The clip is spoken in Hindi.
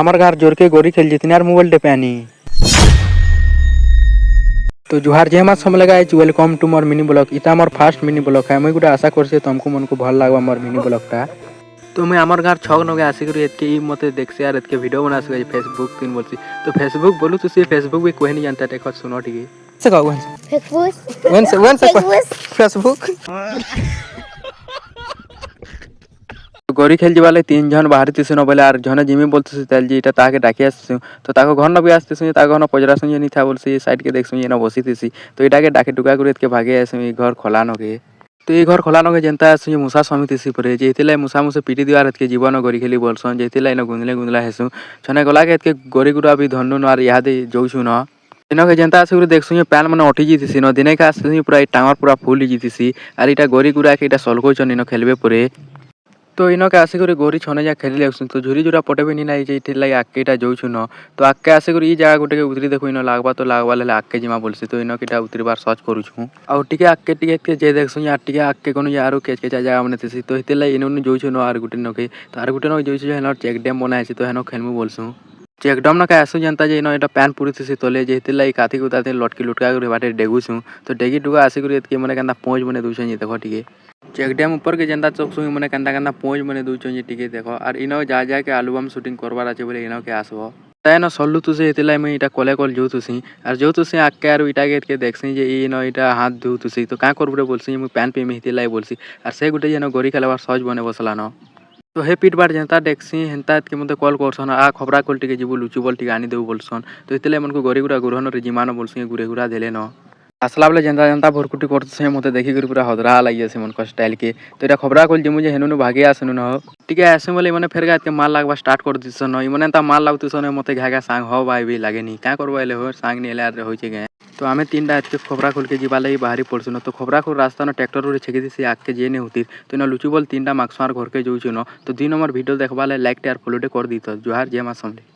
আমার গার জোরকে গড়ি খেল जितने আর মোবাইলটা প্যানি তো जुहार जे मास समय लगा वेलकम टू मोर मिनी ब्लॉग इटा मोर फास्ट मिनी ब्लॉग है मुझे गोटे आशा करछे तुमको मन को भल लागबा मोर मिनी ब्लॉगटा तो मैं आमर गार छक नगे आसिक एतके मते देखसे यार एतके वीडियो बना सके फेसबुक तीन बोलसी तो फेसबुक बोलू तो से फेसबुक भी कोई नहीं जानता देखो सुनो ठीक है से कहू फेसबुक गरी खेल जाले तीन जन बाहर तीसु बोले और जने जिमी बोलते तेल जी ताके डाकी आसु तो ताको घर न भी आसते ताको घर पजरा सुन नहीं था बोलसी साइड के देख सुन बसी थी तो इटाके डाके टुका कर के भागे आसु घर खोला नगे तो ये घर खोला नगे जनता आसु मुसा समिति सी परे जेतिला मुसा मुसे पिटी दिवार के जीवन गरी खेली बोलसन जेतिला इन गुंदले गुंदला हेसु छने गला के गरी गुरा भी धनु न याद जोसु न इनके जनता आसिक देखसु पैन मैंने अटी जीतीसी न दिन के आसती पूरा टांगर पूरा फुल जीतीसी और इटा गरी गुरा के इटा सलगोचन इन खेलबे परे तो इनके आसिक गोरी छने जा खेली लगसन तो झुरी जुरा पटे भी नहीं लाई लगे आके इटा जोछु न तो आके आसिक ई जगह गोटे उतरी देखो इन लागबा तो लागबा ले आके जिमा बोलसी तो इनके इटा उतरबार सर्च करूछु आ टिके आके टिके जे देखसु या टिके आके कोनो यारो केच के जगह माने थिसी तो हितेला इनन जोछु न आर गुटे नके तो आर गुटे न जोछु हेन चेक डैम बनाइछि तो हेन खेलमु बोलसु चेक डैम न का आसु जनता जे इन एटा पैन पूरी थिसी तले जे हितेला ई काथी कुताते लटकी लुटका करे बाटे डेगुछु तो डेगी टुका आसिक एतके माने कंदा पहुंच बने दुछन जे देखो टिके चेक डैम ऊपर के जनता चौक सुई मने कंदा कंदा पहुंच बने दूचन टिके देखो और इनो जा के एल्बम शूटिंग करबार আছে बोले इनो के आसबो तायन सल्लू तुसे हेतिला मैं इटा कोले कोल जो तुसी और जो तुसे आके आरो इटा गेट के देखसी जे इनो इटा हाथ धु तुसी तो का करबरे बोलसी मैं पैन पे में हेतिला बोलसी और से गुटे जनो गरी खेलबार सहज बने बसला न तो हे पीट बार जनता देखसी हेंता के मते कॉल करसन आ खबरा कोल टिके जीबु लुचु बोल टिके आनी देबु बोलसन तो हेतिला मन को गरी गुरा गुरहन रे जिमान बोलसी गुरे गुरा देले न आसला बेले जनता जनता भरकुटी करते मत देखिक पूरा हदरा लगी मन स्टाइल के तो ये खबरा कल मुझे हेनु भागे आसनु न टिके आसे बोले मैंने फेर गात के माल लागबा स्टार्ट कर दिसन मैंने माल लागतुसन मत घागा सांग हो भाई भी लगे नहीं क्या करबे हो सांग नहीं होचे गए तो आम तीन टा खबरा खोल के जीवा लगी बाहरी पड़सु न तो खबरा खोल रास्ता न ट्रैक्टर छेकी थी आगे जे नहीं होती तो ना लुचु बोल तीन टा मार्क्स घर के जो न तो 2 नंबर वीडियो देखवा लाइक टे और फॉलो टे कर दी तो जुहार जय मां समले।